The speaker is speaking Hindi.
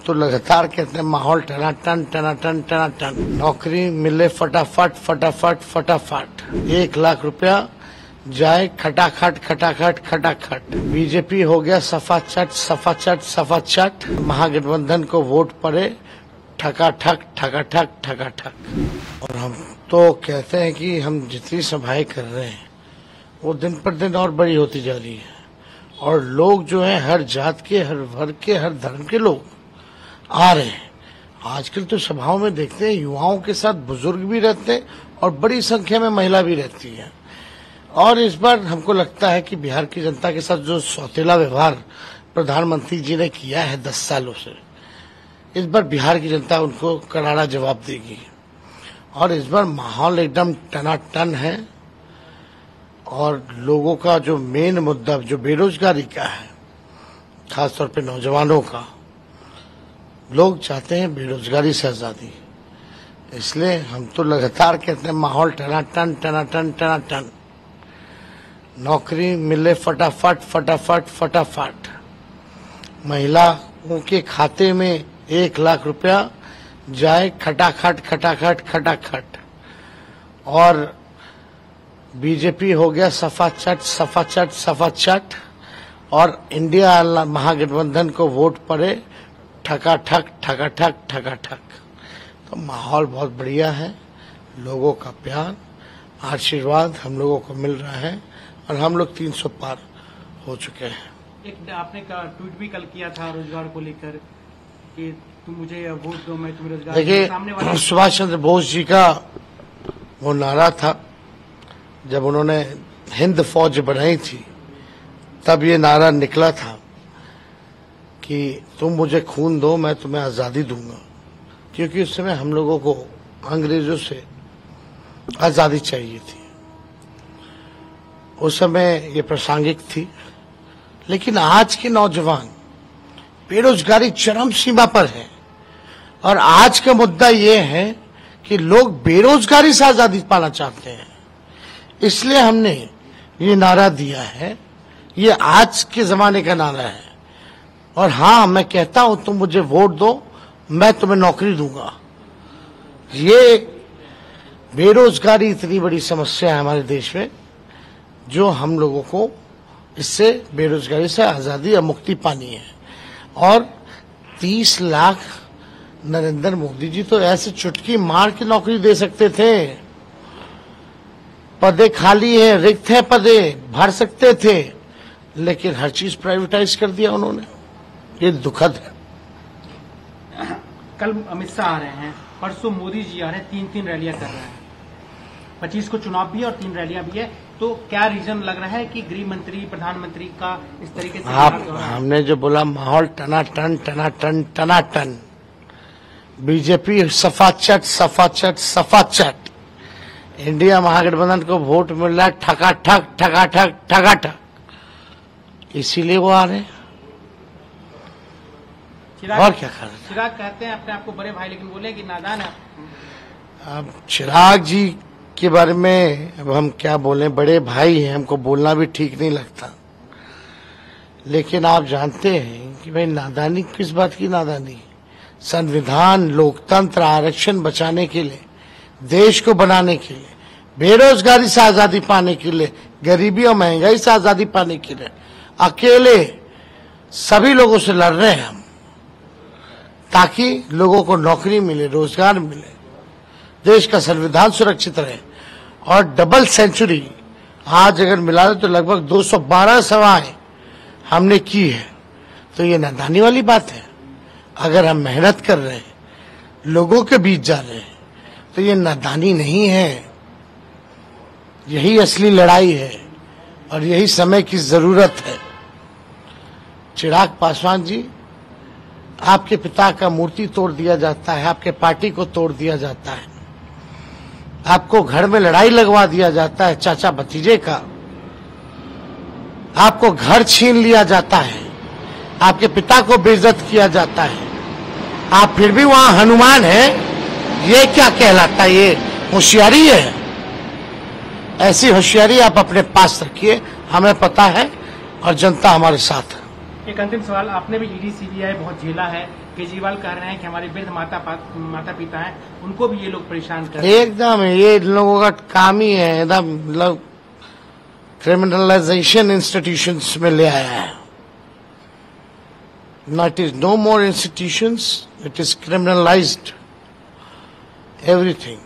तो लगातार कहते हैं माहौल टनाटन टनाटन टनाटन, नौकरी मिले फटाफट फटाफट फटाफट, 1 लाख रुपया जाए खटाखट खटाखट खटाखट, बीजेपी हो गया सफाचट सफाचट सफाचट, महागठबंधन को वोट पड़े ठकाठक ठकाठक ठकाठक। और हम तो कहते हैं कि हम जितनी सभाएं कर रहे हैं वो दिन पर दिन और बड़ी होती जा रही है, और लोग जो है हर जात के, हर वर्ग के, हर धर्म के लोग आ रहे हैं। आजकल तो सभाओं में देखते हैं युवाओं के साथ बुजुर्ग भी रहते हैं और बड़ी संख्या में महिला भी रहती है। और इस बार हमको लगता है कि बिहार की जनता के साथ जो सौतेला व्यवहार प्रधानमंत्री जी ने किया है 10 सालों से, इस बार बिहार की जनता उनको करारा जवाब देगी। और इस बार माहौल एकदम टनाटन है, और लोगों का जो मेन मुद्दा जो बेरोजगारी का है, खासतौर पे नौजवानों का, लोग चाहते हैं बेरोजगारी से आजादी। इसलिए हम तो लगातार कहते हैं माहौल टनाटन टनाटन टनाटन, नौकरी मिले फटाफट फटाफट फटाफट, महिलाओं के खाते में 1 लाख रुपया जाए खटाखट खटाखट खटाखट, और बीजेपी हो गया सफाचट सफाचट सफाचट, और इंडिया महागठबंधन को वोट पड़े ठकाठक ठकाठक ठकाठक। तो माहौल बहुत बढ़िया है, लोगों का प्यार आशीर्वाद हम लोगों को मिल रहा है, और हम लोग 300 पार हो चुके हैं। एक आपने ट्वीट भी कल किया था रोजगार को लेकर कि तुम मुझे वोट दो, मैं तुम्हें रोजगार। देखिए, सुभाष चंद्र बोस जी का वो नारा था, जब उन्होंने हिंद फौज बनाई थी तब ये नारा निकला था कि तुम मुझे खून दो, मैं तुम्हें आजादी दूंगा। क्योंकि उस समय हम लोगों को अंग्रेजों से आजादी चाहिए थी, उस समय ये प्रासंगिक थी। लेकिन आज के नौजवान बेरोजगारी चरम सीमा पर है, और आज का मुद्दा ये है कि लोग बेरोजगारी से आजादी पाना चाहते हैं। इसलिए हमने ये नारा दिया है, ये आज के जमाने का नारा है। और हाँ, मैं कहता हूं तुम मुझे वोट दो, मैं तुम्हें नौकरी दूंगा। ये बेरोजगारी इतनी बड़ी समस्या है हमारे देश में, जो हम लोगों को इससे बेरोजगारी से आजादी और मुक्ति पानी है। और 30 लाख नरेंद्र मोदी जी तो ऐसे चुटकी मार के नौकरी दे सकते थे। पदे खाली है, रिक्त है, पदे भर सकते थे, लेकिन हर चीज प्राइवेटाइज कर दिया उन्होंने। ये दुखद है। कल अमित शाह आ रहे हैं, परसों मोदी जी आ रहे हैं, 3-3 रैलियां कर रहे हैं। 25 को चुनाव भी है और 3 रैलियां भी है। तो क्या रीजन लग रहा है कि गृह मंत्री, प्रधानमंत्री का इस तरीके से हमने जो बोला माहौल टनाटन टनाटन टनाटन, बीजेपी सफाचट सफाचट सफाचट, इंडिया महागठबंधन को वोट मिल रहा है ठकाठक ठकाठक ठकाठक, इसीलिए वो आ रहे हैं। और क्या कर रहे? चिराग कहते हैं अपने आप को बड़े भाई, लेकिन बोले कि नादान है। अब चिराग जी के बारे में अब हम क्या बोलें, बड़े भाई हैं, हमको बोलना भी ठीक नहीं लगता। लेकिन आप जानते हैं कि भाई नादानी किस बात की नादानी? संविधान, लोकतंत्र, आरक्षण बचाने के लिए, देश को बनाने के लिए, बेरोजगारी से आजादी पाने के लिए, गरीबी और महंगाई से आजादी पाने के लिए अकेले सभी लोगों से लड़ रहे हैं हम, ताकि लोगों को नौकरी मिले, रोजगार मिले, देश का संविधान सुरक्षित रहे। और डबल सेंचुरी आज अगर मिला दे तो लगभग 212 सभाएं हमने की है। तो ये नादानी वाली बात है। अगर हम मेहनत कर रहे हैं, लोगों के बीच जा रहे हैं, तो ये नादानी नहीं है। यही असली लड़ाई है और यही समय की जरूरत है। चिराग पासवान जी, आपके पिता का मूर्ति तोड़ दिया जाता है, आपके पार्टी को तोड़ दिया जाता है, आपको घर में लड़ाई लगवा दिया जाता है चाचा भतीजे का, आपको घर छीन लिया जाता है, आपके पिता को बेइज्जत किया जाता है, आप फिर भी वहां हनुमान हैं। ये क्या कहलाता है? ये होशियारी है? ऐसी होशियारी आप अपने पास रखिए, हमें पता है और जनता हमारे साथ है। एक अंतिम सवाल, आपने भी ईडी सीबीआई बहुत झेला है, केजरीवाल कह रहे हैं कि हमारे वृद्ध माता पिता हैं, उनको भी ये लोग परेशान कर रहे हैं। एकदम ये लोगों का काम ही है, एकदम मतलब क्रिमिनलाइजेशन इंस्टीट्यूशंस में ले आया है। It is no more institutions, it is criminalized everything.